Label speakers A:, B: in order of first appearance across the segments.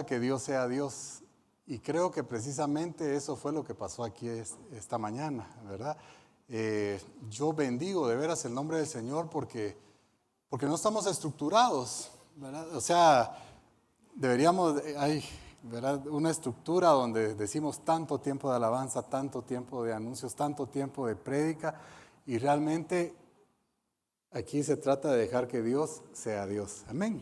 A: haga que Dios sea Dios. Y creo que precisamente eso fue lo que pasó aquí esta mañana, ¿verdad? Yo bendigo de veras el nombre del Señor porque no estamos estructurados, ¿verdad? O sea, deberíamos, hay, ¿verdad?, una estructura donde decimos tanto tiempo de alabanza, tanto tiempo de anuncios, tanto tiempo de prédica, y realmente aquí se trata de dejar que Dios sea Dios. Amén.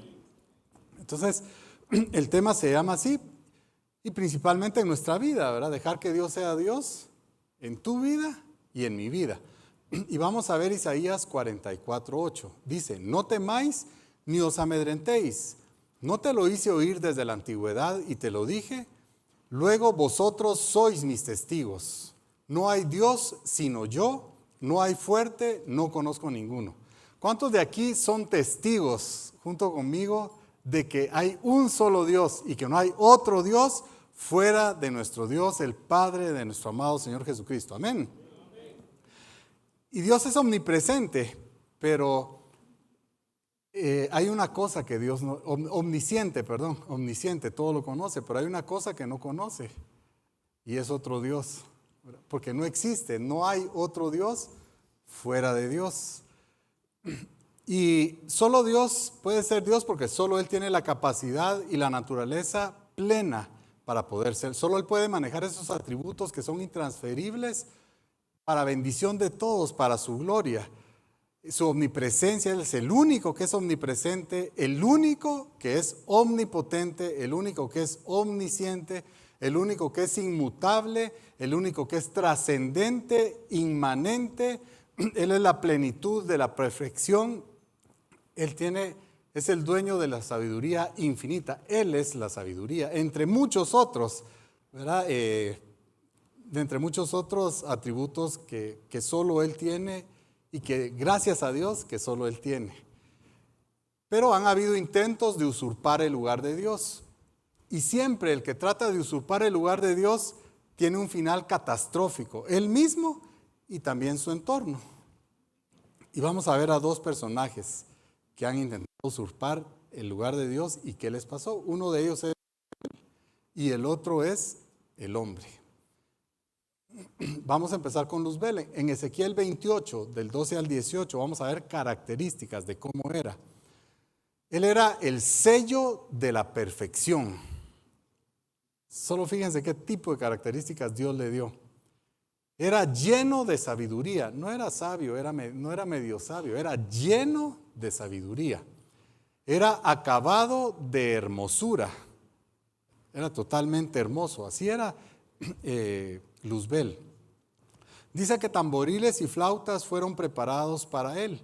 A: Entonces, el tema se llama así, y principalmente en nuestra vida, ¿verdad? Dejar que Dios sea Dios en tu vida y en mi vida. Y vamos a ver Isaías 44:8. Dice: no temáis ni os amedrentéis. No te lo hice oír desde la antigüedad y te lo dije. Luego vosotros sois mis testigos. No hay Dios sino yo. No hay fuerte, no conozco ninguno. ¿Cuántos de aquí son testigos junto conmigo de que hay un solo Dios y que no hay otro Dios fuera de nuestro Dios, el Padre de nuestro amado Señor Jesucristo? Amén. Y Dios es omnipresente, pero hay una cosa que Dios no, omnisciente, todo lo conoce, pero hay una cosa que no conoce, y es otro Dios, porque no existe, no hay otro Dios fuera de Dios. Y solo Dios puede ser Dios porque solo Él tiene la capacidad y la naturaleza plena para poder ser. Solo Él puede manejar esos atributos que son intransferibles para bendición de todos, para su gloria. Su omnipresencia, Él es el único que es omnipresente, el único que es omnipotente, el único que es omnisciente, el único que es inmutable, el único que es trascendente, inmanente. Él es la plenitud de la perfección. Es el dueño de la sabiduría infinita. Él es la sabiduría, entre muchos otros, ¿verdad? De entre muchos otros atributos que solo Él tiene y que gracias a Dios que solo Él tiene. Pero han habido intentos de usurpar el lugar de Dios. Y siempre el que trata de usurpar el lugar de Dios tiene un final catastrófico, él mismo y también su entorno. Y vamos a ver a dos personajes que han intentado usurpar el lugar de Dios y qué les pasó. Uno de ellos es él y el otro es el hombre. Vamos a empezar con Luzbel. En Ezequiel 28, del 12 al 18, vamos a ver características de cómo era. Él era el sello de la perfección. Solo fíjense qué tipo de características Dios le dio. Era lleno de sabiduría. No era sabio, no era medio sabio, era lleno de sabiduría. Era acabado de hermosura. Era totalmente hermoso. Así era Luzbel. Dice que tamboriles y flautas fueron preparados para él.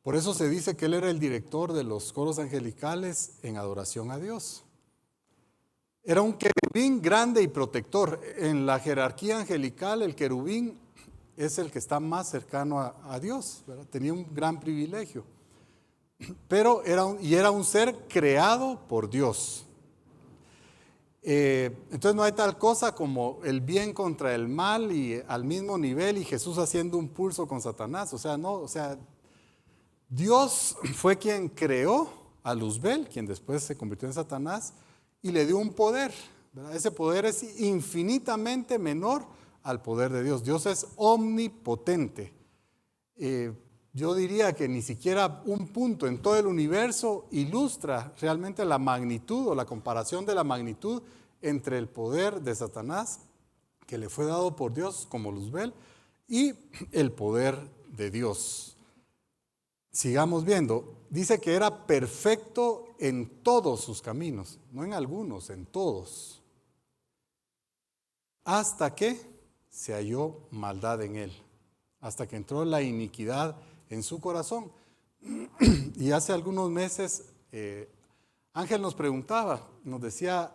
A: Por eso se dice que él era el director de los coros angelicales en adoración a Dios. Era un querubín grande y protector. En la jerarquía angelical, el querubín es el que está más cercano a Dios, ¿verdad? Tenía un gran privilegio. Pero era un ser creado por Dios. Entonces no hay tal cosa como el bien contra el mal y al mismo nivel, y Jesús haciendo un pulso con Satanás. Dios fue quien creó a Luzbel, quien después se convirtió en Satanás, y le dio un poder, ¿verdad? Ese poder es infinitamente menor al poder de Dios. Dios es omnipotente. Yo diría que ni siquiera un punto en todo el universo ilustra realmente la magnitud o la comparación de la magnitud entre el poder de Satanás, que le fue dado por Dios como Luzbel, y el poder de Dios. Sigamos viendo. Dice que era perfecto en todos sus caminos, no en algunos, en todos. Hasta que se halló maldad en él, hasta que entró la iniquidad en su corazón. Y hace algunos meses Ángel nos preguntaba, nos decía,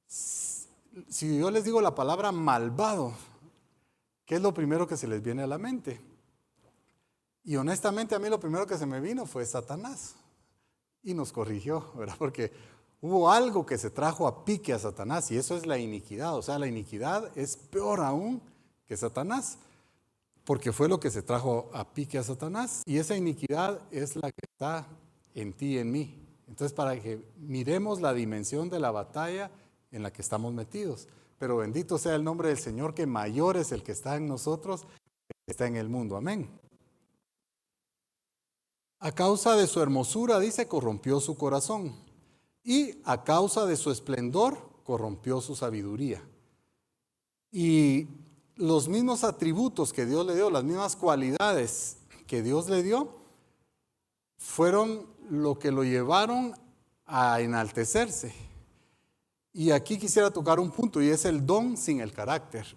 A: si yo les digo la palabra malvado, ¿qué es lo primero que se les viene a la mente? Y honestamente a mí lo primero que se me vino fue Satanás. Y nos corrigió, ¿verdad? Porque hubo algo que se trajo a pique a Satanás, y eso es la iniquidad. O sea, la iniquidad es peor aún que Satanás, porque fue lo que se trajo a pique a Satanás. Y esa iniquidad es la que está en ti y en mí. Entonces, para que miremos la dimensión de la batalla en la que estamos metidos. Pero bendito sea el nombre del Señor, que mayor es el que está en nosotros, que está en el mundo. Amén. A causa de su hermosura, dice, corrompió su corazón. Y a causa de su esplendor, corrompió su sabiduría. Y los mismos atributos que Dios le dio, las mismas cualidades que Dios le dio, fueron lo que lo llevaron a enaltecerse. Y aquí quisiera tocar un punto, y es el don sin el carácter.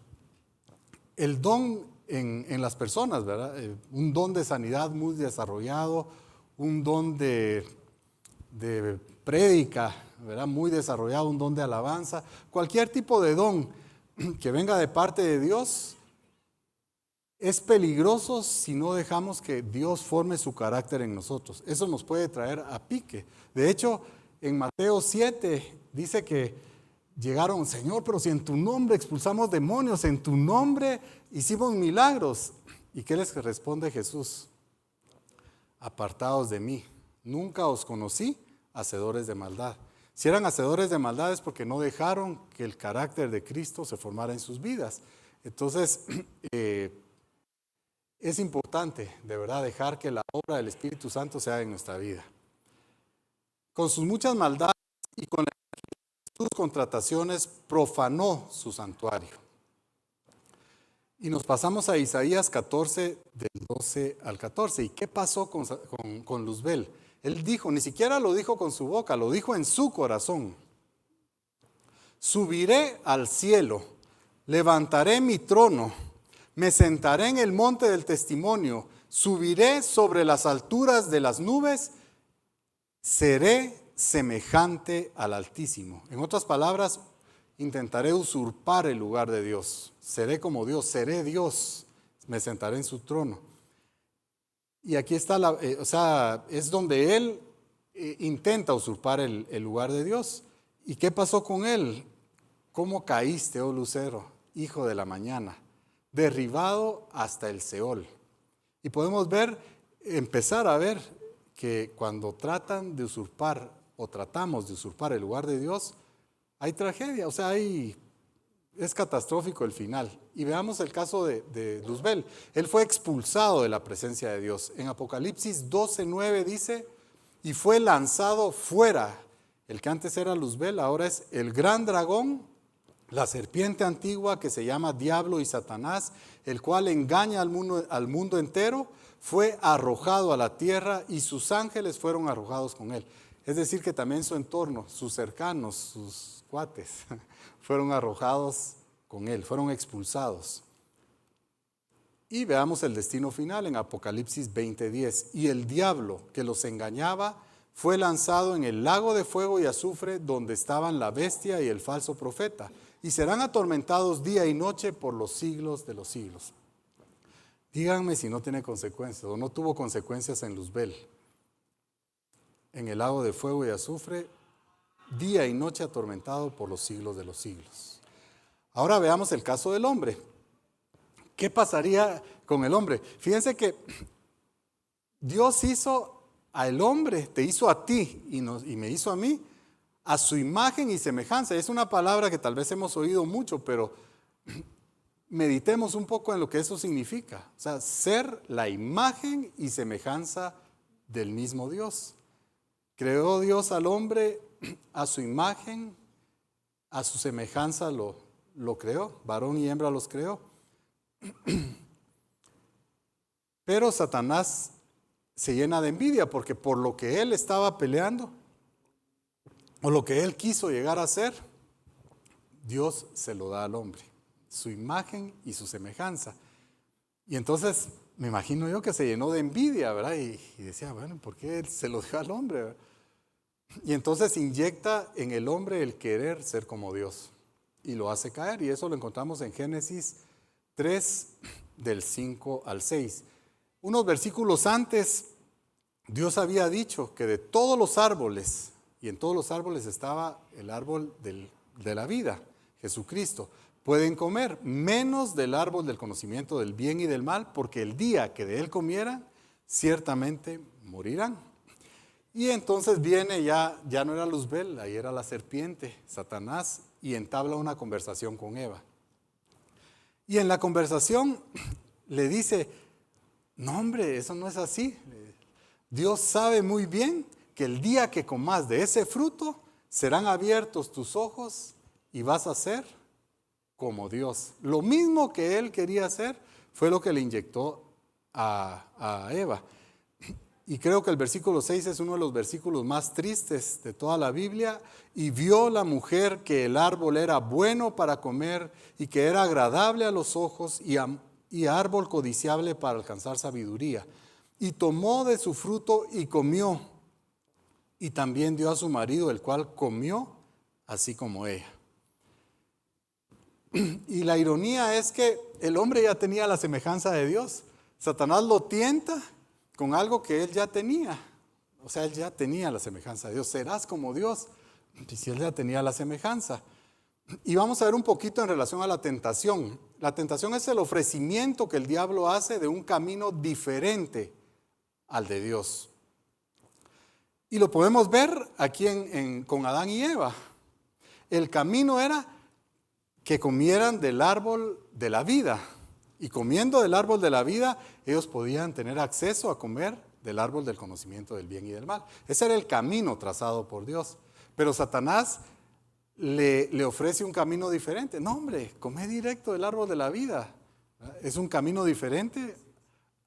A: El don en las personas, ¿verdad? Un don de sanidad muy desarrollado, un don de prédica, ¿verdad? Muy desarrollado, un don de alabanza. Cualquier tipo de don que venga de parte de Dios es peligroso si no dejamos que Dios forme su carácter en nosotros. Eso nos puede traer a pique. De hecho, en Mateo 7 dice que llegaron, Señor, pero si en tu nombre expulsamos demonios, en tu nombre hicimos milagros. ¿Y qué les responde Jesús? Apartados de mí, nunca os conocí, hacedores de maldad. Si eran hacedores de maldad es porque no dejaron que el carácter de Cristo se formara en sus vidas. Entonces, es importante, de verdad, dejar que la obra del Espíritu Santo sea en nuestra vida. Con sus muchas maldades y con sus contrataciones profanó su santuario. Y nos pasamos a Isaías 14, del 12 al 14. ¿Y qué pasó con Luzbel? Él dijo, ni siquiera lo dijo con su boca, lo dijo en su corazón. Subiré al cielo, levantaré mi trono, me sentaré en el monte del testimonio, subiré sobre las alturas de las nubes, seré semejante al Altísimo. En otras palabras, intentaré usurpar el lugar de Dios. Seré como Dios, seré Dios, me sentaré en su trono. Y aquí está, es donde él intenta usurpar el lugar de Dios. ¿Y qué pasó con él? ¿Cómo caíste, oh lucero, hijo de la mañana? Derribado hasta el Seol. Y podemos empezar a ver que cuando tratan de usurpar o tratamos de usurpar el lugar de Dios, hay tragedia, es catastrófico el final. Y veamos el caso de Luzbel. Él fue expulsado de la presencia de Dios. En Apocalipsis 12:9 dice, y fue lanzado fuera. El que antes era Luzbel, ahora es el gran dragón, la serpiente antigua que se llama Diablo y Satanás, el cual engaña al mundo entero, fue arrojado a la tierra y sus ángeles fueron arrojados con él. Es decir, que también su entorno, sus cercanos, sus cuates, fueron arrojados con él, fueron expulsados. Y veamos el destino final en Apocalipsis 20:10. Y el diablo que los engañaba fue lanzado en el lago de fuego y azufre donde estaban la bestia y el falso profeta, y serán atormentados día y noche por los siglos de los siglos. Díganme si no tiene consecuencias o no tuvo consecuencias en Luzbel. En el lago de fuego y azufre, día y noche atormentado por los siglos de los siglos. Ahora veamos el caso del hombre. ¿Qué pasaría con el hombre? Fíjense que Dios hizo al hombre, te hizo a ti y me hizo a mí, a su imagen y semejanza. Es una palabra que tal vez hemos oído mucho, pero meditemos un poco en lo que eso significa. O sea, ser la imagen y semejanza del mismo Dios. Creó Dios al hombre a su imagen, a su semejanza lo creó, varón y hembra los creó. Pero Satanás se llena de envidia porque por lo que él estaba peleando o lo que él quiso llegar a ser, Dios se lo da al hombre, su imagen y su semejanza. Y entonces me imagino yo que se llenó de envidia, ¿verdad? Y decía, bueno, ¿por qué él se lo dio al hombre, ¿verdad? Y entonces inyecta en el hombre el querer ser como Dios y lo hace caer. Y eso lo encontramos en Génesis 3, del 5 al 6. Unos versículos antes, Dios había dicho que de todos los árboles, y en todos los árboles estaba el árbol de la vida, Jesucristo, pueden comer, menos del árbol del conocimiento del bien y del mal, porque el día que de él comieran, ciertamente morirán. Y entonces viene ya no era Luzbel, ahí era la serpiente, Satanás, y entabla una conversación con Eva. Y en la conversación le dice, no hombre, eso no es así. Dios sabe muy bien que el día que comas de ese fruto, serán abiertos tus ojos y vas a ser como Dios. Lo mismo que él quería hacer fue lo que le inyectó a Eva. Y creo que el versículo 6 es uno de los versículos más tristes de toda la Biblia. Y vio la mujer que el árbol era bueno para comer y que era agradable a los ojos y árbol codiciable para alcanzar sabiduría. Y tomó de su fruto y comió. Y también dio a su marido, el cual comió así como ella. Y la ironía es que el hombre ya tenía la semejanza de Dios. Satanás lo tienta con algo que él ya tenía. O sea, él ya tenía la semejanza de Dios. Serás como Dios. Y si él ya tenía la semejanza. Y vamos a ver un poquito en relación a la tentación. La tentación es el ofrecimiento que el diablo hace de un camino diferente al de Dios. Y lo podemos ver aquí con Adán y Eva. El camino era que comieran del árbol de la vida. Y comiendo del árbol de la vida, ellos podían tener acceso a comer del árbol del conocimiento del bien y del mal. Ese era el camino trazado por Dios. Pero Satanás le ofrece un camino diferente. No, hombre, come directo del árbol de la vida. Es un camino diferente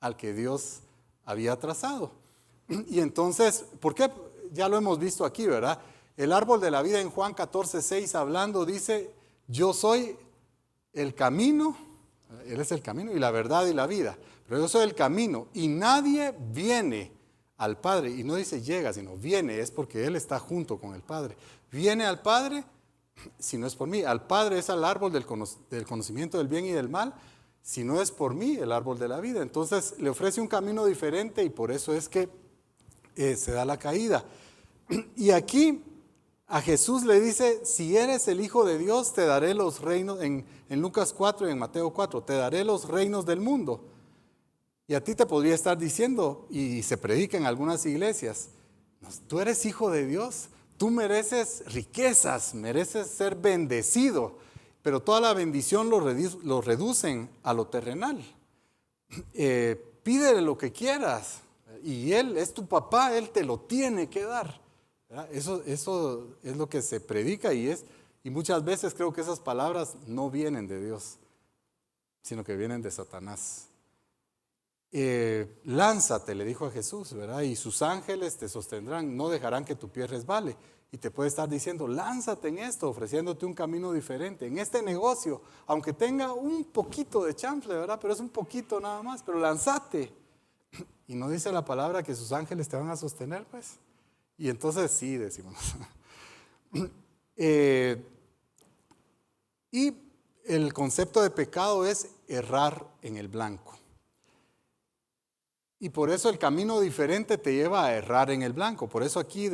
A: al que Dios había trazado. Y entonces, ¿por qué? Ya lo hemos visto aquí, ¿verdad? El árbol de la vida en Juan 14:6 hablando dice, yo soy el camino, Él es el camino y la verdad y la vida, pero yo soy el camino y nadie viene al Padre, y no dice llega, sino viene, es porque Él está junto con el Padre. Viene al Padre si no es por mí, al Padre es al árbol del conocimiento del bien y del mal, si no es por mí, el árbol de la vida. Entonces le ofrece un camino diferente y por eso es que se da la caída. Y aquí a Jesús le dice, si eres el Hijo de Dios, te daré los reinos, en Lucas 4 y en Mateo 4, te daré los reinos del mundo. Y a ti te podría estar diciendo, y se predica en algunas iglesias, tú eres hijo de Dios, tú mereces riquezas, mereces ser bendecido, pero toda la bendición lo reducen a lo terrenal. Pídele lo que quieras, y Él es tu papá, Él te lo tiene que dar. Eso es lo que se predica y muchas veces creo que esas palabras no vienen de Dios, sino que vienen de Satanás. Lánzate, le dijo a Jesús, ¿verdad? Y sus ángeles te sostendrán, no dejarán que tu pie resbale. Y te puede estar diciendo, lánzate en esto, ofreciéndote un camino diferente, en este negocio, aunque tenga un poquito de chanfle, ¿verdad? Pero es un poquito nada más, pero lánzate. Y no dice la palabra que sus ángeles te van a sostener, pues. Y entonces sí, decimos. Y el concepto de pecado es errar en el blanco. Y por eso el camino diferente te lleva a errar en el blanco. Por eso aquí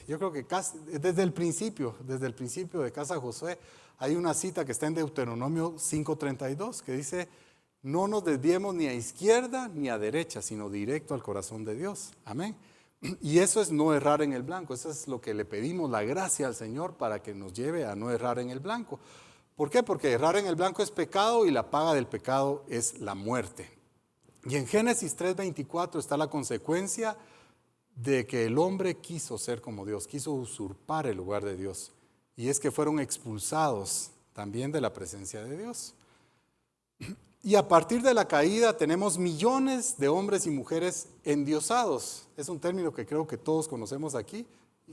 A: yo creo que desde el principio de Casa Josué, hay una cita que está en Deuteronomio 5:32 que dice, no nos desviemos ni a izquierda ni a derecha, sino directo al corazón de Dios. Amén. Y eso es no errar en el blanco. Eso es lo que le pedimos la gracia al Señor para que nos lleve a no errar en el blanco. ¿Por qué? Porque errar en el blanco es pecado y la paga del pecado es la muerte. Y en Génesis 3:24 está la consecuencia de que el hombre quiso ser como Dios, quiso usurpar el lugar de Dios. Y es que fueron expulsados también de la presencia de Dios. Y a partir de la caída tenemos millones de hombres y mujeres endiosados. Es un término que creo que todos conocemos aquí,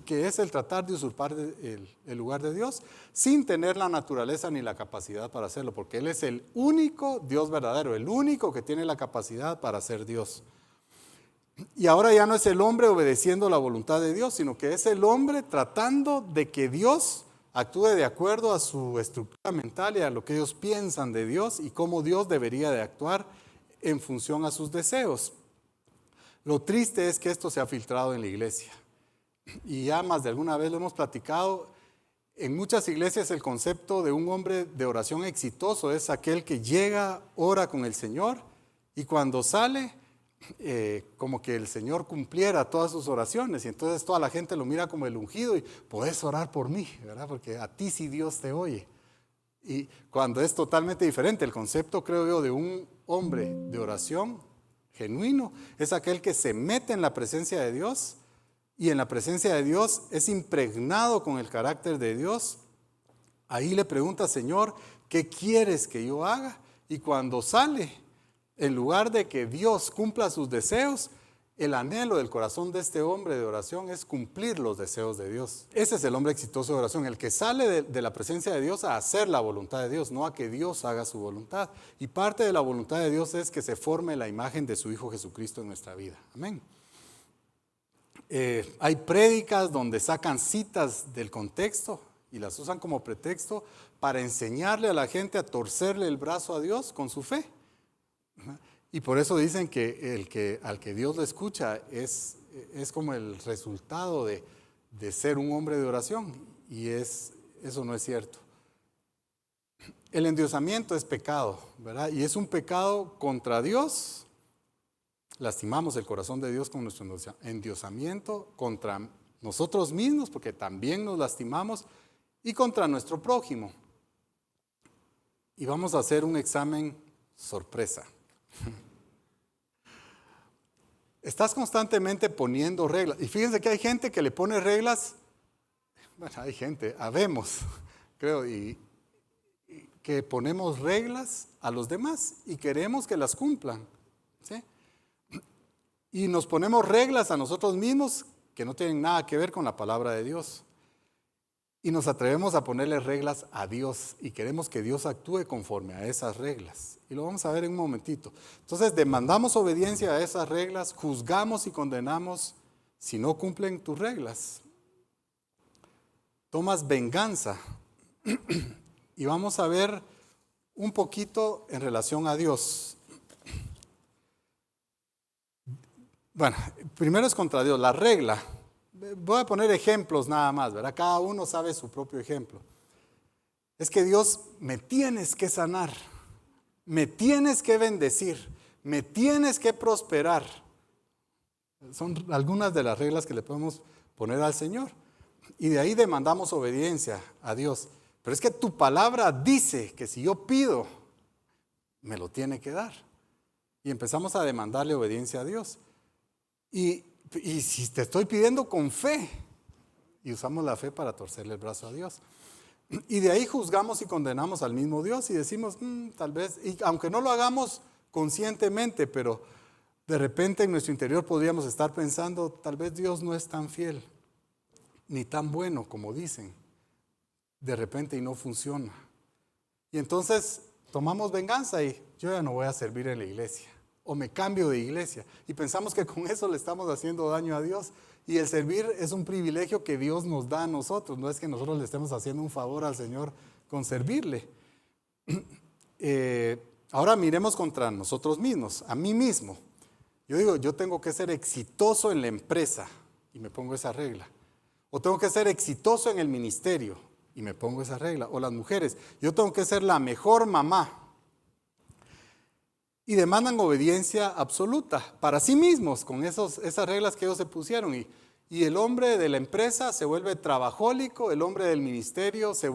A: que es el tratar de usurpar el lugar de Dios sin tener la naturaleza ni la capacidad para hacerlo, porque Él es el único Dios verdadero, el único que tiene la capacidad para ser Dios. Y ahora ya no es el hombre obedeciendo la voluntad de Dios, sino que es el hombre tratando de que Dios actúe de acuerdo a su estructura mental y a lo que ellos piensan de Dios y cómo Dios debería de actuar en función a sus deseos. Lo triste es que esto se ha filtrado en la iglesia. Y ya más de alguna vez lo hemos platicado, en muchas iglesias el concepto de un hombre de oración exitoso es aquel que llega, ora con el Señor y cuando sale como que el Señor cumpliera todas sus oraciones, y entonces toda la gente lo mira como el ungido y podés orar por mí, ¿verdad? Porque a ti sí Dios te oye. Y cuando es totalmente diferente, el concepto, creo yo, de un hombre de oración genuino es aquel que se mete en la presencia de Dios, y en la presencia de Dios es impregnado con el carácter de Dios. Ahí le pregunta: Señor, ¿qué quieres que yo haga? Y cuando sale, en lugar de que Dios cumpla sus deseos, el anhelo del corazón de este hombre de oración es cumplir los deseos de Dios. Ese es el hombre exitoso de oración, el que sale de la presencia de Dios a hacer la voluntad de Dios, no a que Dios haga su voluntad. Y parte de la voluntad de Dios es que se forme la imagen de su Hijo Jesucristo en nuestra vida. Amén. Hay prédicas donde sacan citas del contexto y las usan como pretexto para enseñarle a la gente a torcerle el brazo a Dios con su fe. Y por eso dicen que al que Dios le escucha es como el resultado de ser un hombre de oración, y eso no es cierto. El endiosamiento es pecado, ¿verdad? Y es un pecado contra Dios. Lastimamos el corazón de Dios con nuestro endiosamiento, contra nosotros mismos, porque también nos lastimamos, y contra nuestro prójimo. Y vamos a hacer un examen sorpresa. Estás constantemente poniendo reglas. Y fíjense que hay gente que le pone reglas. Bueno, hay gente, habemos, creo, y que ponemos reglas a los demás y queremos que las cumplan, ¿sí? Y nos ponemos reglas a nosotros mismos que no tienen nada que ver con la palabra de Dios. Y nos atrevemos a ponerle reglas a Dios y queremos que Dios actúe conforme a esas reglas. Y lo vamos a ver en un momentito. Entonces demandamos obediencia a esas reglas, juzgamos y condenamos si no cumplen tus reglas. Tomas venganza. Y vamos a ver un poquito en relación a Dios. Bueno, primero es contra Dios, la regla. Voy a poner ejemplos nada más, ¿verdad? Cada uno sabe su propio ejemplo. Es que Dios, me tienes que sanar, me tienes que bendecir, me tienes que prosperar. Son algunas de las reglas que le podemos poner al Señor. Y de ahí demandamos obediencia a Dios. Pero es que tu palabra dice que si yo pido, me lo tiene que dar. Y empezamos a demandarle obediencia a Dios. Y si te estoy pidiendo con fe, y usamos la fe para torcerle el brazo a Dios. Y de ahí juzgamos y condenamos al mismo Dios y decimos, tal vez, y aunque no lo hagamos conscientemente, pero de repente en nuestro interior podríamos estar pensando, tal vez Dios no es tan fiel, ni tan bueno como dicen. De repente y no funciona. Y entonces tomamos venganza y yo ya no voy a servir en la iglesia. O me cambio de iglesia. Y pensamos que con eso le estamos haciendo daño a Dios. Y el servir es un privilegio que Dios nos da a nosotros. No es que nosotros le estemos haciendo un favor al Señor con servirle. Ahora miremos contra nosotros mismos, a mí mismo. Yo digo, yo tengo que ser exitoso en la empresa. Y me pongo esa regla. O tengo que ser exitoso en el ministerio. Y me pongo esa regla. O las mujeres, yo tengo que ser la mejor mamá. Y demandan obediencia absoluta para sí mismos con esas reglas que ellos se pusieron. Y el hombre de la empresa se vuelve trabajólico, el hombre del ministerio se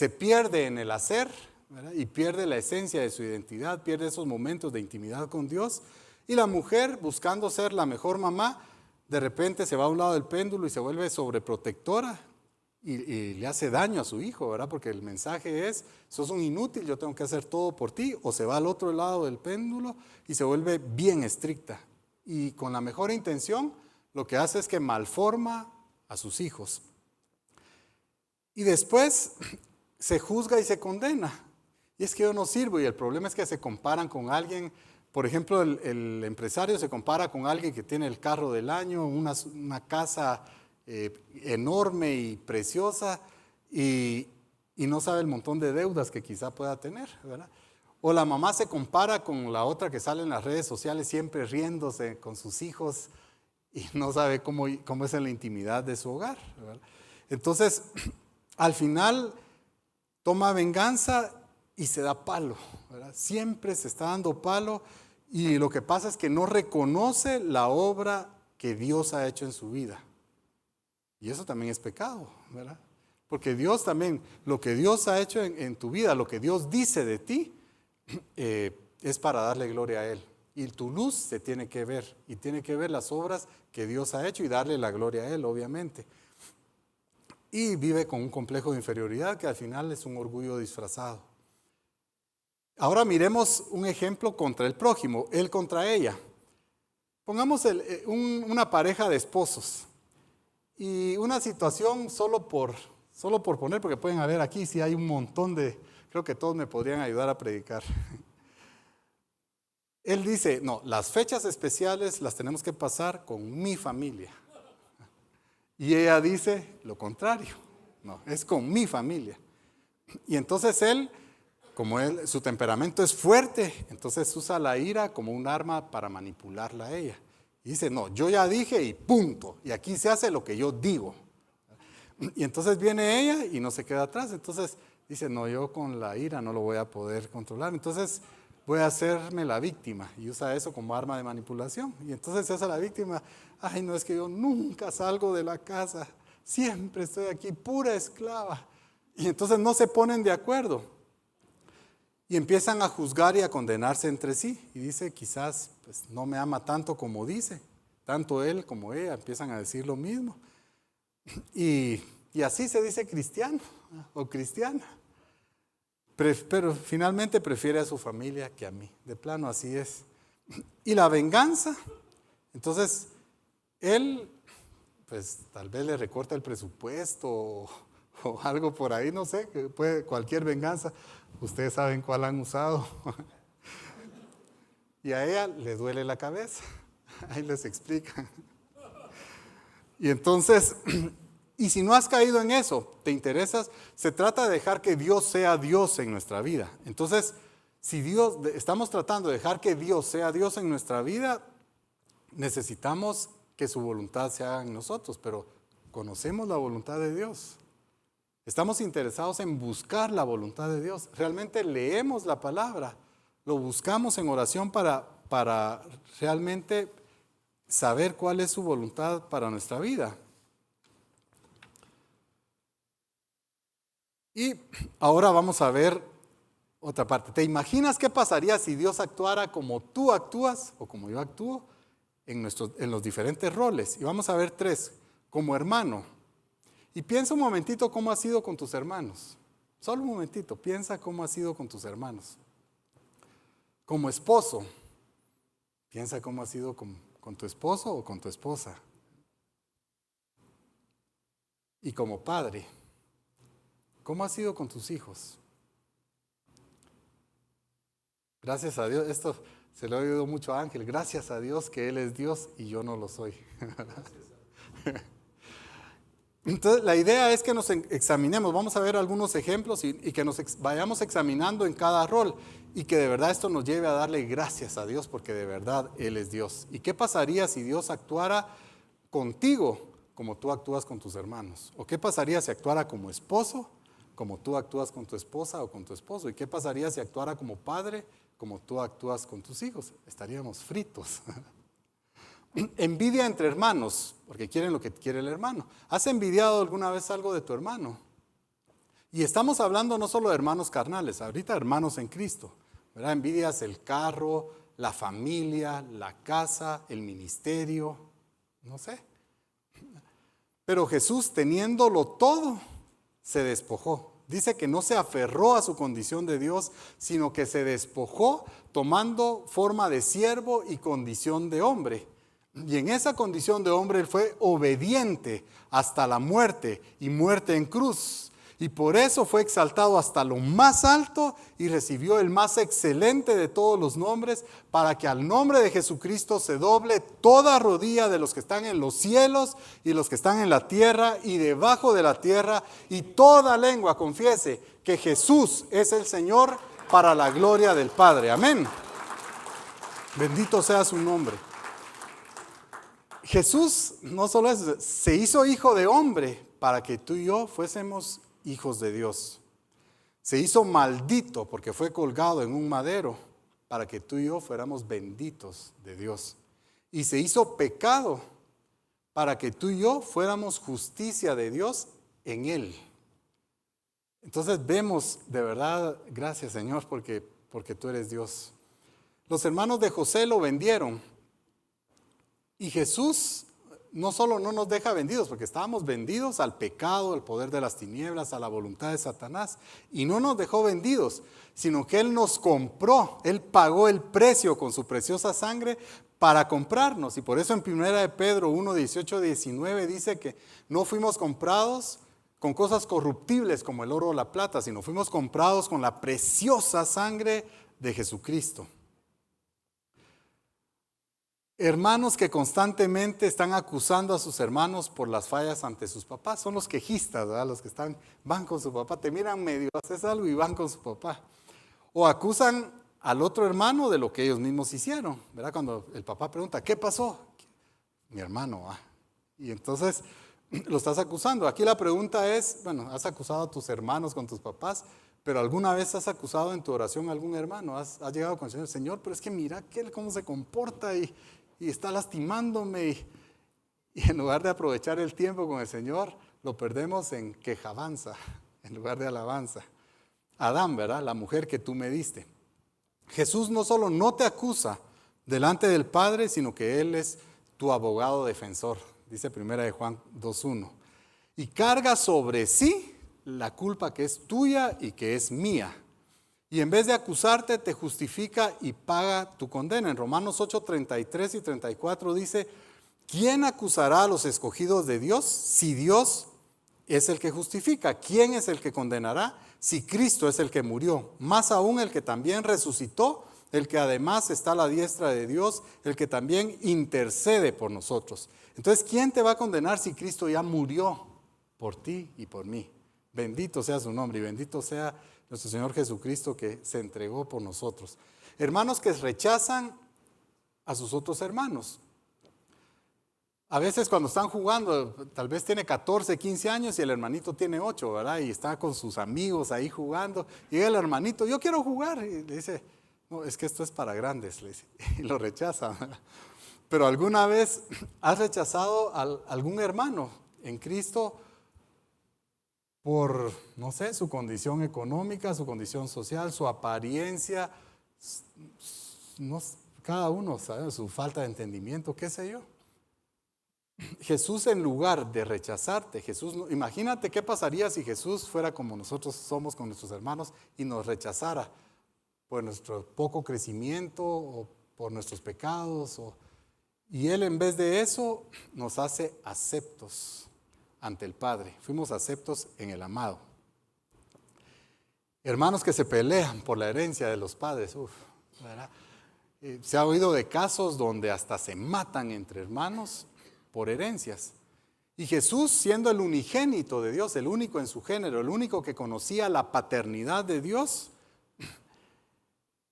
A: pierde en el hacer, ¿verdad? Y pierde la esencia de su identidad, pierde esos momentos de intimidad con Dios. Y la mujer, buscando ser la mejor mamá, de repente se va a un lado del péndulo y se vuelve sobreprotectora. Y le hace daño a su hijo, ¿verdad? Porque el mensaje es, sos un inútil, yo tengo que hacer todo por ti. O se va al otro lado del péndulo y se vuelve bien estricta. Y con la mejor intención, lo que hace es que malforma a sus hijos. Y después se juzga y se condena. Y es que yo no sirvo, y el problema es que se comparan con alguien. Por ejemplo, el empresario se compara con alguien que tiene el carro del año, una casa enorme y preciosa, y no sabe el montón de deudas que quizá pueda tener, ¿verdad? O la mamá se compara con la otra que sale en las redes sociales siempre riéndose con sus hijos y no sabe cómo es en la intimidad de su hogar, ¿verdad? Entonces, al final toma venganza y se da palo, ¿verdad? Siempre se está dando palo Y lo que pasa es que no reconoce la obra que Dios ha hecho en su vida. Y eso también es pecado, ¿verdad? Porque Dios también, lo que Dios ha hecho en tu vida, lo que Dios dice de ti, es para darle gloria a Él. Y tu luz se tiene que ver, y tiene que ver las obras que Dios ha hecho y darle la gloria a Él, obviamente. Y vive con un complejo de inferioridad que al final es un orgullo disfrazado. Ahora miremos un ejemplo contra el prójimo, él contra ella. Pongamos una pareja de esposos y una situación solo por poner, porque pueden haber aquí, si hay un montón creo que todos me podrían ayudar a predicar. Él dice, no, las fechas especiales las tenemos que pasar con mi familia. Y ella dice lo contrario, no, es con mi familia. Y entonces él, como su temperamento es fuerte, entonces usa la ira como un arma para manipularla a ella. Y dice, no, yo ya dije y punto, y aquí se hace lo que yo digo. Y entonces viene ella y no se queda atrás, entonces dice, no, yo con la ira no lo voy a poder controlar, entonces voy a hacerme la víctima, y usa eso como arma de manipulación. Y entonces se hace la víctima, ay, no, es que yo nunca salgo de la casa, siempre estoy aquí, pura esclava. Y entonces no se ponen de acuerdo. Y empiezan a juzgar y a condenarse entre sí. Y dice, quizás pues, no me ama tanto como dice. Tanto él como ella empiezan a decir lo mismo. Y así se dice cristiano o cristiana. Pero finalmente prefiere a su familia que a mí. De plano así es. Y la venganza. Entonces, él pues tal vez le recorta el presupuesto o algo por ahí, no sé, que puede, cualquier venganza. Ustedes saben cuál han usado. Y a ella le duele la cabeza. Ahí les explican. Y entonces, y si no has caído en eso, te interesas, se trata de dejar que Dios sea Dios en nuestra vida. Entonces, si estamos tratando de dejar que Dios sea Dios en nuestra vida, necesitamos que su voluntad se haga en nosotros, pero conocemos la voluntad de Dios. Estamos interesados en buscar la voluntad de Dios. Realmente leemos la palabra, lo buscamos en oración para realmente saber cuál es su voluntad para nuestra vida. Y ahora vamos a ver otra parte. ¿Te imaginas qué pasaría si Dios actuara como tú actúas o como yo actúo en los diferentes roles? Y vamos a ver 3. Como hermano. Y piensa un momentito cómo has sido con tus hermanos. Solo un momentito, piensa cómo has sido con tus hermanos. Como esposo, piensa cómo has sido con tu esposo o con tu esposa. Y como padre, ¿cómo has sido con tus hijos? Gracias a Dios, esto se lo he oído mucho a Ángel, gracias a Dios que Él es Dios y yo no lo soy. Entonces, la idea es que nos examinemos, vamos a ver algunos ejemplos y que nos vayamos examinando en cada rol y que de verdad esto nos lleve a darle gracias a Dios porque de verdad Él es Dios. ¿Y qué pasaría si Dios actuara contigo como tú actúas con tus hermanos? ¿O qué pasaría si actuara como esposo, como tú actúas con tu esposa o con tu esposo? ¿Y qué pasaría si actuara como padre, como tú actúas con tus hijos? Estaríamos fritos. Envidia entre hermanos, porque quieren lo que quiere el hermano. ¿Has envidiado alguna vez algo de tu hermano? Y estamos hablando no solo de hermanos carnales, ahorita hermanos en Cristo, ¿verdad? Envidias el carro, la familia, la casa, el ministerio, no sé. Pero Jesús, teniéndolo todo, se despojó. Dice que no se aferró a su condición de Dios, sino que se despojó tomando forma de siervo y condición de hombre. Y en esa condición de hombre él fue obediente hasta la muerte y muerte en cruz. Y por eso fue exaltado hasta lo más alto y recibió el más excelente de todos los nombres, para que al nombre de Jesucristo se doble toda rodilla de los que están en los cielos y los que están en la tierra y debajo de la tierra, y toda lengua confiese que Jesús es el Señor, para la gloria del Padre. Amén. Bendito sea su nombre. Jesús no solo eso, se hizo hijo de hombre para que tú y yo fuésemos hijos de Dios. Se hizo maldito porque fue colgado en un madero para que tú y yo fuéramos benditos de Dios. Y se hizo pecado para que tú y yo fuéramos justicia de Dios en Él. Entonces vemos, de verdad, gracias Señor, porque tú eres Dios. Los hermanos de José lo vendieron. Y Jesús no solo no nos deja vendidos, porque estábamos vendidos al pecado, al poder de las tinieblas, a la voluntad de Satanás. Y no nos dejó vendidos, sino que Él nos compró. Él pagó el precio con su preciosa sangre para comprarnos. Y por eso en 1 de Pedro 1, 18, 19 dice que no fuimos comprados con cosas corruptibles como el oro o la plata, sino fuimos comprados con la preciosa sangre de Jesucristo. Hermanos que constantemente están acusando a sus hermanos por las fallas ante sus papás, son los quejistas, ¿verdad? Los que van con su papá, te miran medio, haces algo y van con su papá. O acusan al otro hermano de lo que ellos mismos hicieron, ¿verdad? Cuando el papá pregunta, ¿qué pasó? Mi hermano, y entonces lo estás acusando. Aquí la pregunta es, bueno, has acusado a tus hermanos con tus papás, pero ¿alguna vez has acusado en tu oración a algún hermano? ¿Has llegado con el Señor? Señor, pero es que mira cómo se comporta y está lastimándome. Y en lugar de aprovechar el tiempo con el Señor, lo perdemos en quejabanza, en lugar de alabanza. Adán, ¿verdad? La mujer que tú me diste. Jesús no solo no te acusa delante del Padre, sino que Él es tu abogado defensor. Dice 1 de Juan 2:1. Y carga sobre sí la culpa que es tuya y que es mía. Y en vez de acusarte, te justifica y paga tu condena. En Romanos 8:33 y 34 dice, ¿quién acusará a los escogidos de Dios si Dios es el que justifica? ¿Quién es el que condenará si Cristo es el que murió? Más aún el que también resucitó, el que además está a la diestra de Dios, el que también intercede por nosotros. Entonces, ¿quién te va a condenar si Cristo ya murió por ti y por mí? Bendito sea su nombre y bendito sea nuestro Señor Jesucristo que se entregó por nosotros. Hermanos que rechazan a sus otros hermanos. A veces cuando están jugando, tal vez tiene 14, 15 años y el hermanito tiene 8, ¿verdad? Y está con sus amigos ahí jugando. Y llega el hermanito, yo quiero jugar. Y le dice, no, es que esto es para grandes, le dice. Y lo rechaza, ¿verdad? Pero ¿alguna vez has rechazado a algún hermano en Cristo por, no sé, su condición económica, su condición social, su apariencia? No, cada uno sabe su falta de entendimiento, qué sé yo. Jesús, en lugar de rechazarte, imagínate qué pasaría si Jesús fuera como nosotros somos con nuestros hermanos y nos rechazara por nuestro poco crecimiento o por nuestros pecados. Y Él, en vez de eso, nos hace aceptos ante el Padre. Fuimos aceptos en el amado. Hermanos que se pelean por la herencia de los padres. ¿Verdad? Se ha oído de casos donde hasta se matan entre hermanos por herencias. Y Jesús, siendo el unigénito de Dios, el único en su género, el único que conocía la paternidad de Dios,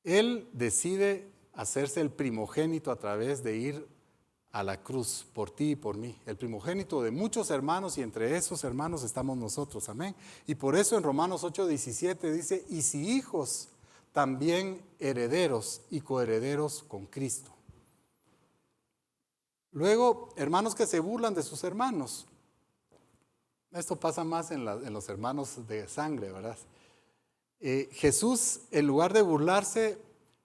A: Él decide hacerse el primogénito a través de ir a la cruz por ti y por mí. El primogénito de muchos hermanos y entre esos hermanos estamos nosotros. Amén. Y por eso en Romanos 8:17 dice, y si hijos, también herederos y coherederos con Cristo. Luego, hermanos que se burlan de sus hermanos. Esto pasa más en los hermanos de sangre, ¿verdad? Jesús, en lugar de burlarse,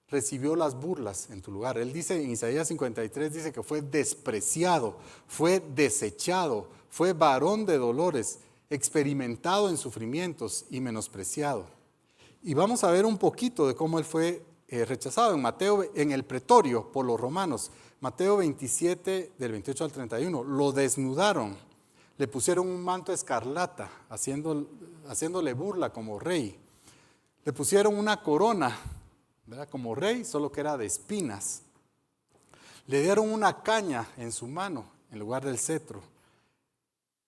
A: recibió las burlas en tu lugar. Él dice en Isaías 53, dice que fue despreciado, fue desechado, fue varón de dolores, experimentado en sufrimientos y menospreciado. Y vamos a ver un poquito de cómo él fue rechazado en Mateo, en el pretorio por los romanos. Mateo 27, del 28 al 31, lo desnudaron, le pusieron un manto escarlata, haciéndole burla como rey. Le pusieron una corona, ¿verdad? Como rey, solo que era de espinas. Le dieron una caña en su mano, en lugar del cetro.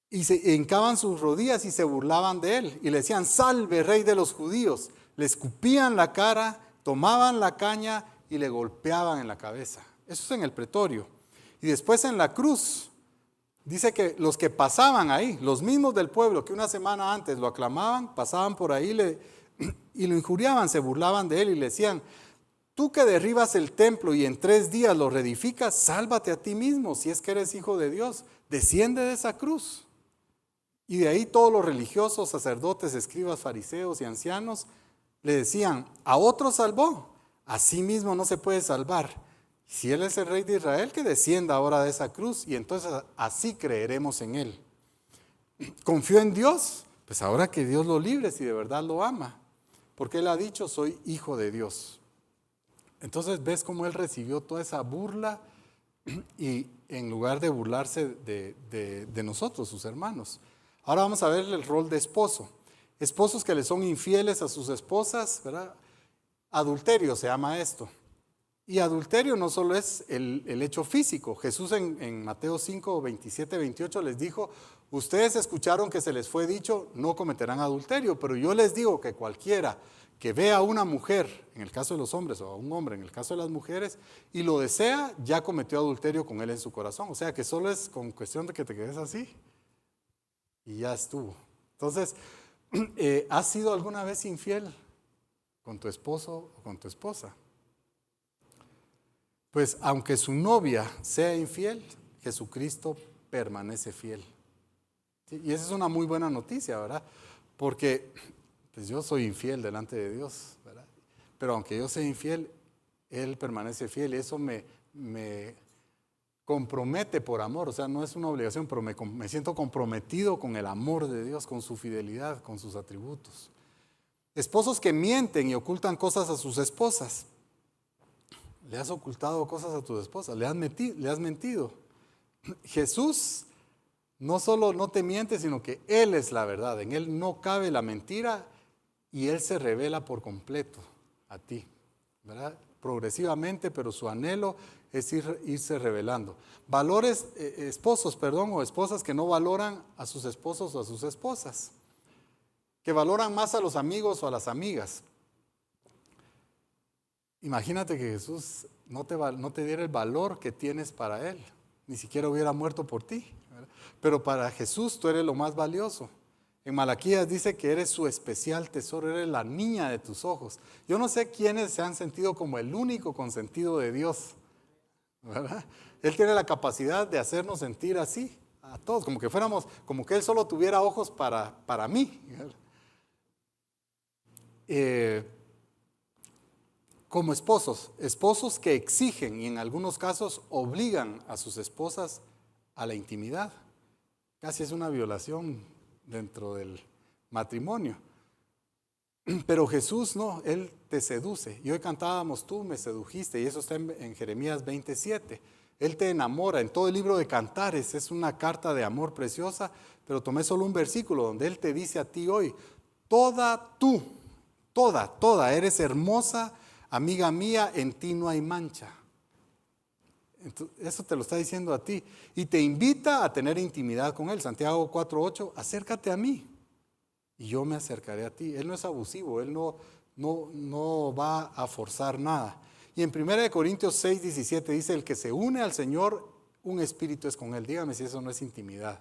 A: Y se hincaban sus rodillas y se burlaban de él. Y le decían, salve, rey de los judíos. Le escupían la cara, tomaban la caña y le golpeaban en la cabeza. Eso es en el pretorio. Y después en la cruz, dice que los que pasaban ahí, los mismos del pueblo que una semana antes lo aclamaban, pasaban por ahí y lo injuriaban, se burlaban de él y le decían, Tú que derribas el templo y en 3 días lo reedificas, sálvate a ti mismo si es que eres hijo de Dios. Desciende de esa cruz. Y de ahí todos los religiosos, sacerdotes, escribas, fariseos y ancianos le decían, a otro salvó, a sí mismo no se puede salvar. Si Él es el Rey de Israel, que descienda ahora de esa cruz y entonces así creeremos en Él. ¿Confió en Dios? Pues ahora que Dios lo libre si de verdad lo ama. Porque Él ha dicho, soy hijo de Dios. Entonces ves cómo Él recibió toda esa burla y en lugar de burlarse de nosotros, sus hermanos. Ahora vamos a ver el rol de esposo. Esposos que le son infieles a sus esposas, ¿verdad? Adulterio se llama esto. Y adulterio no solo es el hecho físico. Jesús en Mateo 5, 27, 28 les dijo, ustedes escucharon que se les fue dicho, no cometerán adulterio, pero yo les digo que cualquiera que vea a una mujer, en el caso de los hombres, o a un hombre, en el caso de las mujeres, y lo desea, ya cometió adulterio con él en su corazón. O sea que solo es con cuestión de que te quedes así y ya estuvo. Entonces, ¿has sido alguna vez infiel con tu esposo o con tu esposa? Pues aunque su novia sea infiel, Jesucristo permanece fiel. ¿Sí? Y esa es una muy buena noticia, ¿verdad? Porque pues yo soy infiel delante de Dios, ¿verdad? Pero aunque yo sea infiel, Él permanece fiel y eso me compromete por amor. O sea, no es una obligación, pero me siento comprometido con el amor de Dios, con su fidelidad, con sus atributos. Esposos que mienten y ocultan cosas a sus esposas. ¿Le has ocultado cosas a tu esposa? ¿Le has mentido? Jesús no solo no te miente, sino que Él es la verdad. En Él no cabe la mentira y Él se revela por completo a ti, ¿verdad? Progresivamente, pero su anhelo es irse revelando. Esposos o esposas que no valoran a sus esposos o a sus esposas, que valoran más a los amigos o a las amigas. Imagínate que Jesús no te diera el valor que tienes para Él, ni siquiera hubiera muerto por ti, ¿verdad? Pero para Jesús tú eres lo más valioso. En Malaquías dice que eres su especial tesoro, eres la niña de tus ojos. Yo no sé quiénes se han sentido como el único consentido de Dios, ¿verdad? Él tiene la capacidad de hacernos sentir así, a todos, como que Él solo tuviera ojos para mí, ¿verdad? Como esposos que exigen y en algunos casos obligan a sus esposas a la intimidad. Casi es una violación dentro del matrimonio. Pero Jesús no, Él te seduce. Y hoy cantábamos, tú me sedujiste, y eso está en Jeremías 27. Él te enamora. En todo el libro de Cantares es una carta de amor preciosa, pero tomé solo un versículo donde Él te dice a ti hoy, toda, eres hermosa, amiga mía, en ti no hay mancha. Entonces, eso te lo está diciendo a ti. Y te invita a tener intimidad con Él. Santiago 4:8, acércate a mí y yo me acercaré a ti. Él no es abusivo, Él no va a forzar nada. Y en 1 Corintios 6:17 dice, el que se une al Señor, un espíritu es con Él. Dígame si eso no es intimidad.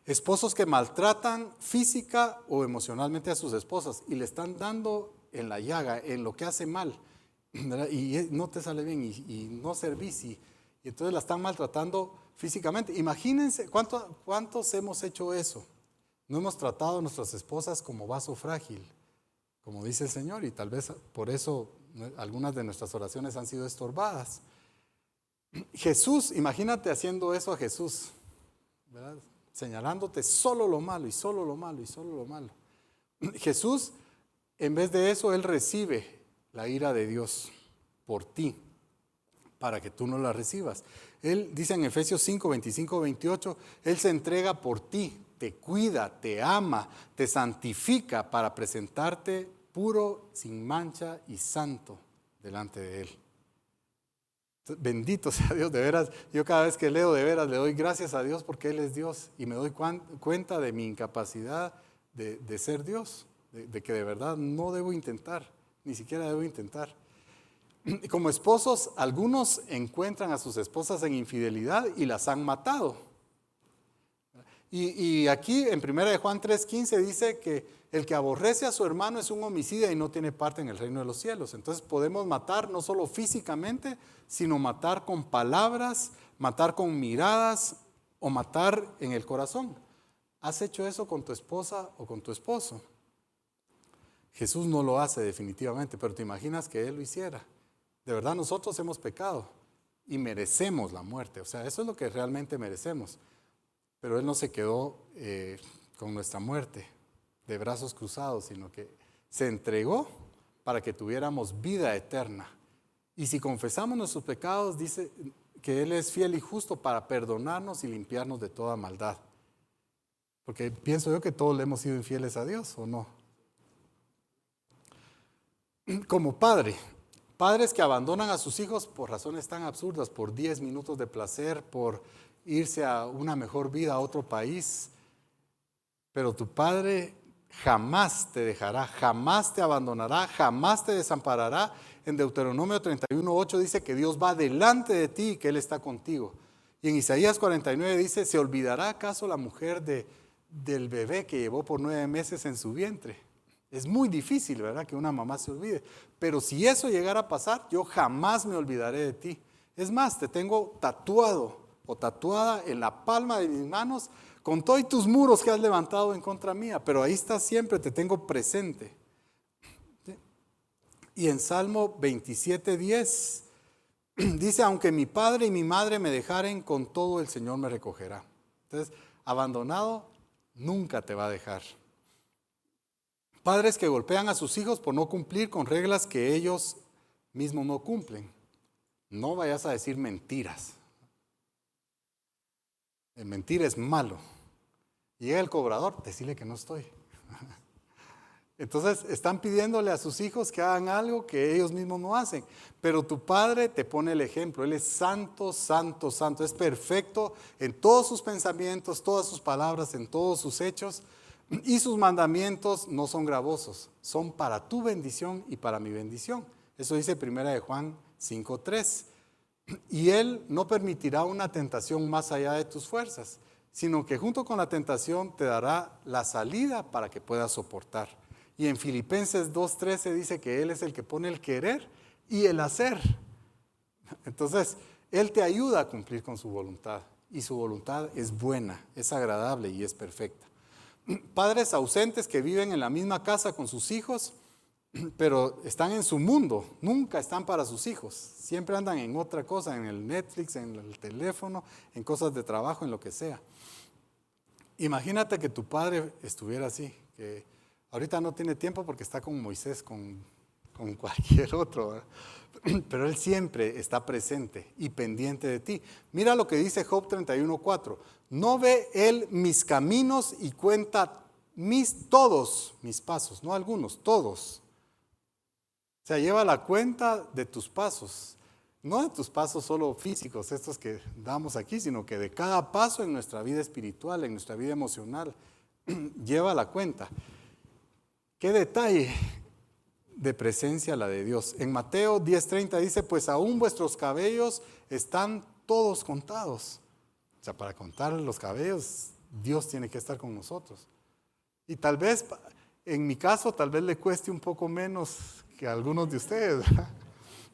A: Esposos que maltratan física o emocionalmente a sus esposas y le están dando en la llaga, en lo que hace mal, ¿verdad? Y no te sale bien y no servís y entonces la están maltratando físicamente. Imagínense cuántos hemos hecho eso. No hemos tratado a nuestras esposas como vaso frágil, como dice el Señor, y tal vez por eso algunas de nuestras oraciones han sido estorbadas. Jesús, imagínate haciendo eso a Jesús, ¿verdad? Señalándote solo lo malo y solo lo malo y solo lo malo. Jesús, en vez de eso, Él recibe la ira de Dios por ti, para que tú no la recibas. Él dice en Efesios 5, 25, 28, Él se entrega por ti, te cuida, te ama, te santifica para presentarte puro, sin mancha y santo delante de Él. Bendito sea Dios, de veras, yo cada vez que leo de veras le doy gracias a Dios porque Él es Dios y me doy cuenta de mi incapacidad de ser Dios, de que de verdad no debo intentar, ni siquiera debo intentar. Como esposos, algunos encuentran a sus esposas en infidelidad y las han matado. Y aquí en 1 Juan 3:15 dice que el que aborrece a su hermano es un homicida y no tiene parte en el reino de los cielos. Entonces podemos matar no solo físicamente, sino matar con palabras, matar con miradas o matar en el corazón. ¿Has hecho eso con tu esposa o con tu esposo? Jesús no lo hace definitivamente, pero te imaginas que Él lo hiciera. De verdad nosotros hemos pecado y merecemos la muerte. O sea, eso es lo que realmente merecemos. Pero Él no se quedó con nuestra muerte de brazos cruzados, sino que se entregó para que tuviéramos vida eterna. Y si confesamos nuestros pecados, dice que Él es fiel y justo para perdonarnos y limpiarnos de toda maldad. Porque pienso yo que todos le hemos sido infieles a Dios, ¿o no? Como padres que abandonan a sus hijos por razones tan absurdas, por 10 minutos de placer, por irse a una mejor vida a otro país. Pero tu padre jamás te dejará, jamás te abandonará, jamás te desamparará. En Deuteronomio 31:8 dice que Dios va delante de ti y que Él está contigo. Y en Isaías 49 dice, ¿se olvidará acaso la mujer del bebé que llevó por 9 meses en su vientre? Es muy difícil, ¿verdad?, que una mamá se olvide. Pero si eso llegara a pasar, yo jamás me olvidaré de ti. Es más, te tengo tatuado o tatuada en la palma de mis manos con todos tus muros que has levantado en contra mía. Pero ahí estás siempre, te tengo presente. ¿Sí? Y en Salmo 27:10 dice, aunque mi padre y mi madre me dejaren, con todo el Señor me recogerá. Entonces, abandonado nunca te va a dejar. Padres que golpean a sus hijos por no cumplir con reglas que ellos mismos no cumplen. No vayas a decir mentiras. El mentir es malo. Llega el cobrador, decirle que no estoy. Entonces están pidiéndole a sus hijos que hagan algo que ellos mismos no hacen. Pero tu padre te pone el ejemplo. Él es santo, santo, santo. Es perfecto en todos sus pensamientos, todas sus palabras, en todos sus hechos. Y sus mandamientos no son gravosos, son para tu bendición y para mi bendición. Eso dice 1 Juan 5:3. Y Él no permitirá una tentación más allá de tus fuerzas, sino que junto con la tentación te dará la salida para que puedas soportar. Y en Filipenses 2:13 dice que Él es el que pone el querer y el hacer. Entonces, Él te ayuda a cumplir con su voluntad. Y su voluntad es buena, es agradable y es perfecta. Padres ausentes que viven en la misma casa con sus hijos, pero están en su mundo, nunca están para sus hijos. Siempre andan en otra cosa, en el Netflix, en el teléfono, en cosas de trabajo, en lo que sea. Imagínate que tu padre estuviera así, que ahorita no tiene tiempo porque está con Moisés, con cualquier otro, ¿verdad? Pero Él siempre está presente y pendiente de ti. Mira lo que dice Job 31:4. No ve Él mis caminos y cuenta todos mis pasos, no algunos, todos. O sea, lleva la cuenta de tus pasos, no de tus pasos solo físicos, estos que damos aquí, sino que de cada paso en nuestra vida espiritual, en nuestra vida emocional, lleva la cuenta. ¿Qué detalle de presencia la de Dios? En Mateo 10:30 dice, pues aún vuestros cabellos están todos contados. O sea, para contar los cabellos, Dios tiene que estar con nosotros. Y tal vez, en mi caso, tal vez le cueste un poco menos que a algunos de ustedes, ¿verdad?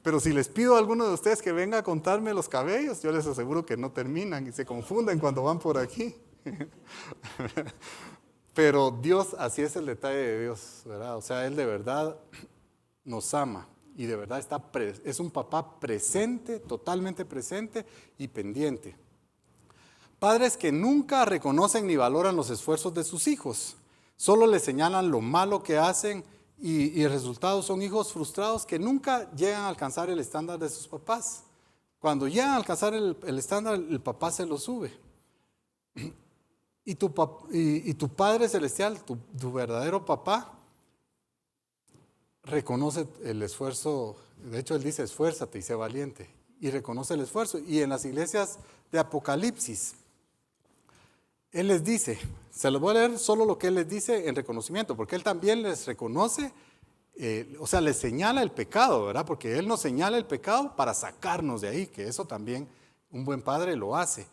A: Pero si les pido a alguno de ustedes que venga a contarme los cabellos, yo les aseguro que no terminan y se confunden cuando van por aquí. Pero Dios, así es el detalle de Dios, ¿verdad? O sea, Él de verdad nos ama y de verdad es un papá presente, totalmente presente y pendiente. Padres que nunca reconocen ni valoran los esfuerzos de sus hijos, solo les señalan lo malo que hacen y el resultado son hijos frustrados que nunca llegan a alcanzar el estándar de sus papás. Cuando llegan a alcanzar el estándar, el papá se lo sube. Y tu Padre Celestial, tu verdadero papá, reconoce el esfuerzo. De hecho, Él dice, esfuérzate y sé valiente. Y reconoce el esfuerzo. Y en las iglesias de Apocalipsis, Él les dice, se los voy a leer solo lo que Él les dice en reconocimiento, porque Él también les reconoce, o sea, les señala el pecado, ¿verdad? Porque Él nos señala el pecado para sacarnos de ahí, que eso también un buen padre lo hace.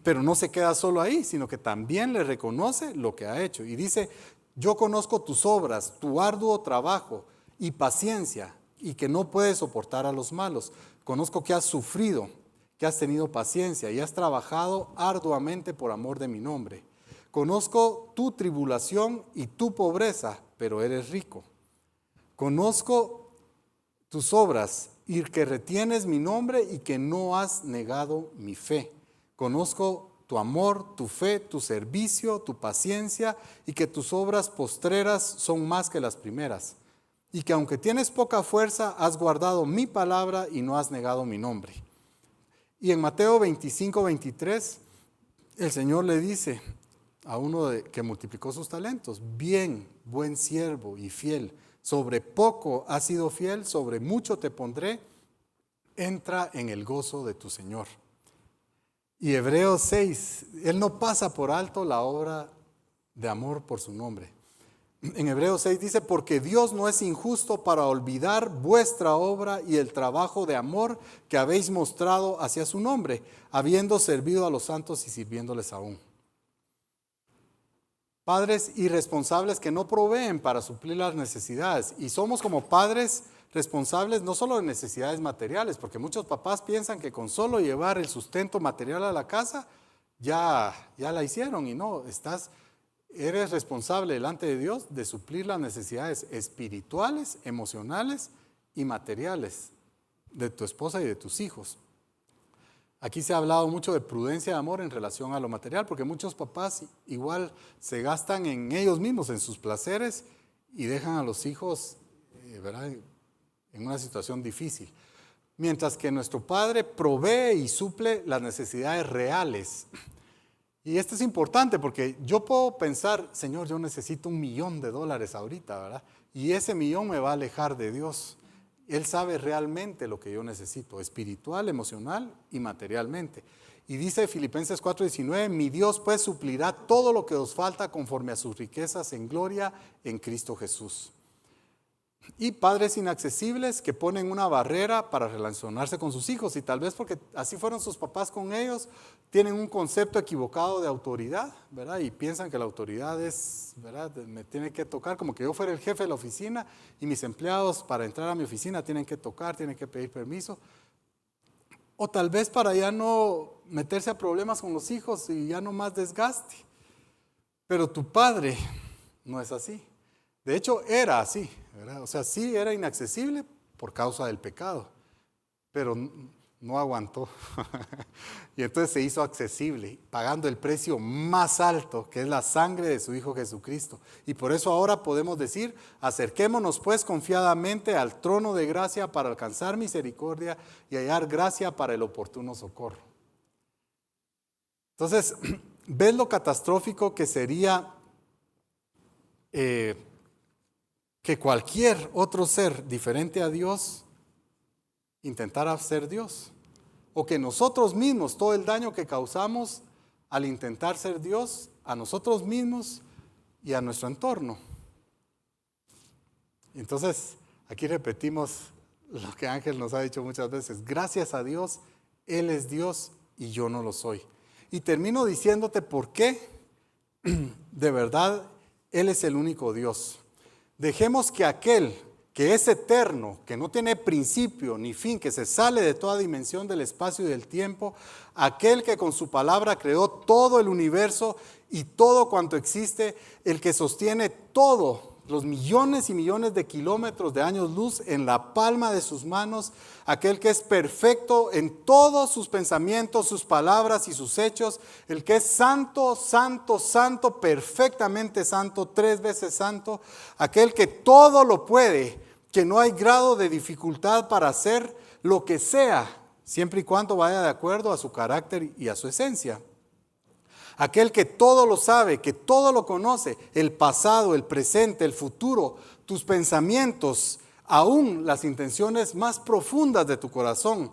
A: Pero no se queda solo ahí, sino que también le reconoce lo que ha hecho. Y dice, yo conozco tus obras, tu arduo trabajo y paciencia, y que no puedes soportar a los malos. Conozco que has sufrido, que has tenido paciencia y has trabajado arduamente por amor de mi nombre. Conozco tu tribulación y tu pobreza, pero eres rico. Conozco tus obras y que retienes mi nombre y que no has negado mi fe. Conozco tu amor, tu fe, tu servicio, tu paciencia y que tus obras postreras son más que las primeras. Y que aunque tienes poca fuerza, has guardado mi palabra y no has negado mi nombre. Y en Mateo 25, 23, el Señor le dice a uno que multiplicó sus talentos, bien, buen siervo y fiel, sobre poco has sido fiel, sobre mucho te pondré, entra en el gozo de tu Señor. Y Hebreos 6, Él no pasa por alto la obra de amor por su nombre. En Hebreos 6 dice, porque Dios no es injusto para olvidar vuestra obra y el trabajo de amor que habéis mostrado hacia su nombre, habiendo servido a los santos y sirviéndoles aún. Padres irresponsables que no proveen para suplir las necesidades. Y somos como padres responsables no solo de necesidades materiales, porque muchos papás piensan que con solo llevar el sustento material a la casa, ya la hicieron. Y no, eres responsable delante de Dios de suplir las necesidades espirituales, emocionales y materiales de tu esposa y de tus hijos. Aquí se ha hablado mucho de prudencia de amor en relación a lo material, porque muchos papás igual se gastan en ellos mismos, en sus placeres, y dejan a los hijos, ¿verdad?, en una situación difícil. Mientras que nuestro Padre provee y suple las necesidades reales. Y esto es importante porque yo puedo pensar, Señor, yo necesito $1,000,000 ahorita, ¿verdad? Y ese millón me va a alejar de Dios. Él sabe realmente lo que yo necesito, espiritual, emocional y materialmente. Y dice Filipenses 4:19, mi Dios pues suplirá todo lo que os falta conforme a sus riquezas en gloria en Cristo Jesús. Y padres inaccesibles que ponen una barrera para relacionarse con sus hijos, y tal vez porque así fueron sus papás con ellos, tienen un concepto equivocado de autoridad, ¿verdad? Y piensan que la autoridad es, ¿verdad?, me tiene que tocar, como que yo fuera el jefe de la oficina y mis empleados para entrar a mi oficina tienen que tocar, tienen que pedir permiso. O tal vez para ya no meterse a problemas con los hijos y ya no más desgaste. Pero tu padre no es así. De hecho, era así, ¿verdad? O sea, sí era inaccesible por causa del pecado, pero no aguantó. Y entonces se hizo accesible, pagando el precio más alto, que es la sangre de su Hijo Jesucristo. Y por eso ahora podemos decir, acerquémonos pues confiadamente al trono de gracia para alcanzar misericordia y hallar gracia para el oportuno socorro. Entonces, ¿ves lo catastrófico que sería que cualquier otro ser diferente a Dios intentara ser Dios? O que nosotros mismos, todo el daño que causamos al intentar ser Dios, a nosotros mismos y a nuestro entorno. Entonces, aquí repetimos lo que Ángel nos ha dicho muchas veces. Gracias a Dios, Él es Dios y yo no lo soy. Y termino diciéndote por qué, de verdad, Él es el único Dios. Dejemos que aquel que es eterno, que no tiene principio ni fin, que se sale de toda dimensión del espacio y del tiempo, aquel que con su palabra creó todo el universo y todo cuanto existe, el que sostiene todo, los millones y millones de kilómetros de años luz en la palma de sus manos, aquel que es perfecto en todos sus pensamientos, sus palabras y sus hechos, el que es santo, santo, santo, perfectamente santo, 3 veces santo, aquel que todo lo puede, que no hay grado de dificultad para hacer lo que sea, siempre y cuando vaya de acuerdo a su carácter y a su esencia. Aquel que todo lo sabe, que todo lo conoce, el pasado, el presente, el futuro, tus pensamientos, aún las intenciones más profundas de tu corazón.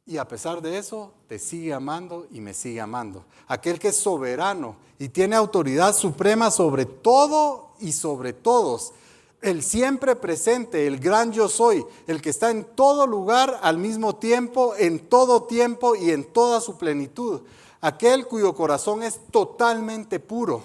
A: Y a pesar de eso, te sigue amando y me sigue amando. Aquel que es soberano y tiene autoridad suprema sobre todo y sobre todos. El siempre presente, el gran yo soy, el que está en todo lugar al mismo tiempo, en todo tiempo y en toda su plenitud. aquel cuyo corazón es totalmente puro,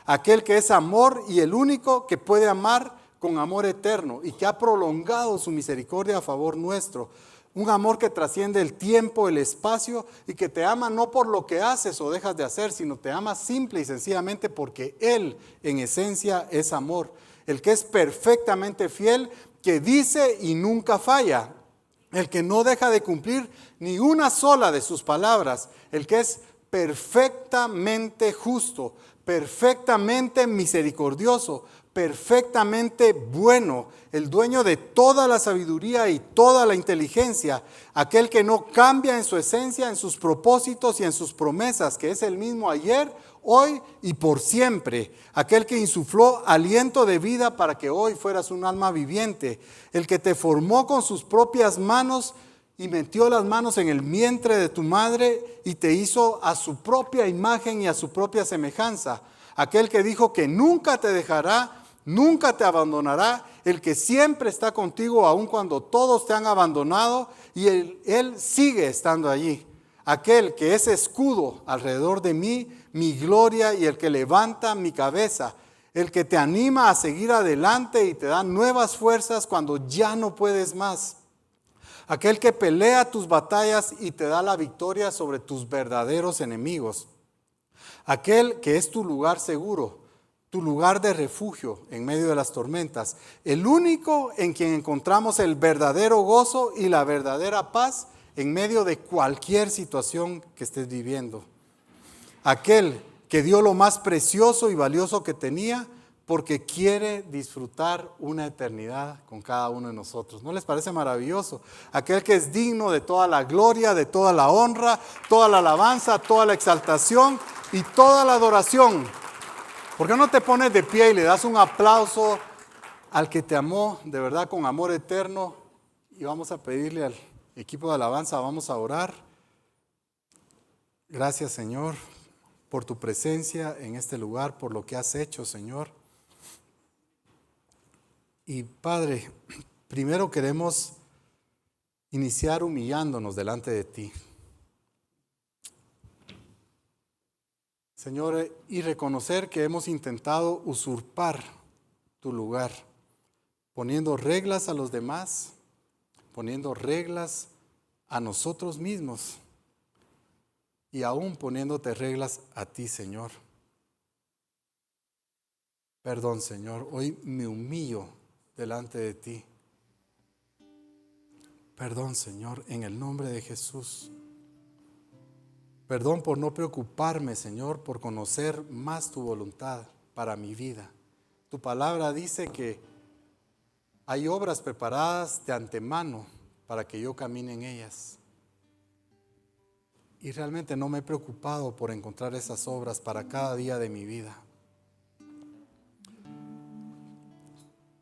A: aquel que es amor y el único que puede amar con amor eterno y que ha prolongado su misericordia a favor nuestro. Un amor que trasciende el tiempo, el espacio y que te ama no por lo que haces o dejas de hacer, sino te ama simple y sencillamente porque Él en esencia es amor. El que es perfectamente fiel, que dice y nunca falla. El que no deja de cumplir ni una sola de sus palabras. El que es perfectamente justo, perfectamente misericordioso, perfectamente bueno, el dueño de toda la sabiduría y toda la inteligencia, aquel que no cambia en su esencia, en sus propósitos y en sus promesas, que es el mismo ayer, hoy y por siempre, aquel que insufló aliento de vida para que hoy fueras un alma viviente, el que te formó con sus propias manos y metió las manos en el vientre de tu madre y te hizo a su propia imagen y a su propia semejanza, aquel que dijo que nunca te dejará, nunca te abandonará, el que siempre está contigo aun cuando todos te han abandonado y él sigue estando allí. Aquel que es escudo alrededor de mí, mi gloria y el que levanta mi cabeza. El que te anima a seguir adelante y te da nuevas fuerzas cuando ya no puedes más. Aquel que pelea tus batallas y te da la victoria sobre tus verdaderos enemigos. Aquel que es tu lugar seguro, tu lugar de refugio en medio de las tormentas. El único en quien encontramos el verdadero gozo y la verdadera paz en medio de cualquier situación que estés viviendo. Aquel que dio lo más precioso y valioso que tenía porque quiere disfrutar una eternidad con cada uno de nosotros. ¿No les parece maravilloso? Aquel que es digno de toda la gloria, de toda la honra, toda la alabanza, toda la exaltación y toda la adoración. ¿Por qué no te pones de pie y le das un aplauso al que te amó de verdad con amor eterno? Y vamos a pedirle al equipo de alabanza, vamos a orar. Gracias, Señor, por tu presencia en este lugar, por lo que has hecho, Señor. Y Padre, primero queremos iniciar humillándonos delante de ti. Señor, y reconocer que hemos intentado usurpar tu lugar, poniendo reglas a los demás, poniendo reglas a nosotros mismos y aún poniéndote reglas a ti, Señor. Perdón, Señor, hoy me humillo delante de ti. Perdón, Señor, en el nombre de Jesús. Perdón por no preocuparme, Señor, por conocer más tu voluntad para mi vida. Tu palabra dice que hay obras preparadas de antemano para que yo camine en ellas. Y realmente no me he preocupado por encontrar esas obras para cada día de mi vida.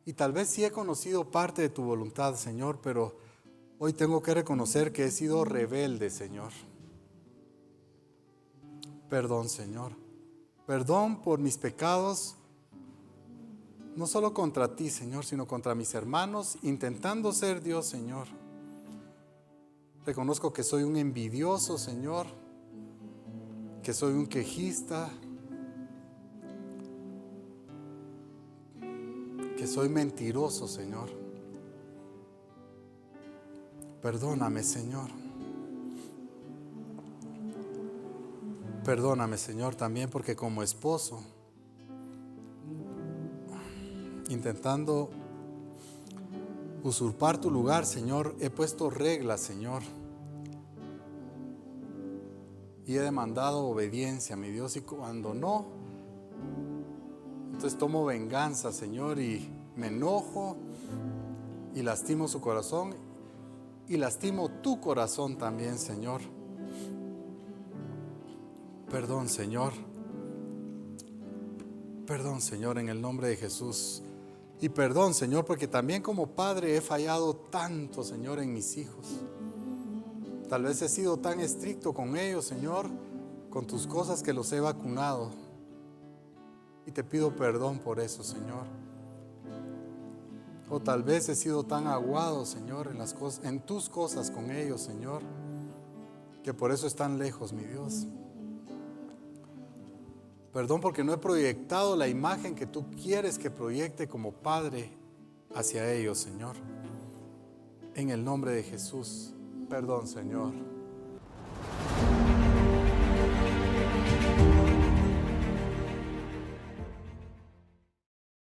A: Y tal vez sí he conocido parte de tu voluntad, Señor, pero hoy tengo que reconocer que he sido rebelde, Señor. Perdón, Señor. Perdón por mis pecados, no solo contra ti, Señor, sino contra mis hermanos, intentando ser Dios, Señor. Reconozco que soy un envidioso, Señor, que soy un quejista, que soy mentiroso, Señor. Perdóname, Señor. Perdóname, Señor, también porque como esposo, intentando usurpar tu lugar, Señor, he puesto reglas, Señor, y he demandado obediencia, mi Dios, y cuando no, entonces tomo venganza, Señor, y me enojo y lastimo su corazón y lastimo tu corazón también, Señor. Perdón, Señor. Perdón, Señor, en el nombre de Jesús. Y perdón, Señor, porque también como padre he fallado tanto, Señor, en mis hijos. Tal vez he sido tan estricto con ellos, Señor, con tus cosas que los he vacunado. Y te pido perdón por eso, Señor. O tal vez he sido tan aguado, Señor, en tus cosas con ellos, Señor, que por eso están lejos, mi Dios. Perdón porque no he proyectado la imagen que tú quieres que proyecte como padre hacia ellos, Señor. En el nombre de Jesús, perdón, Señor.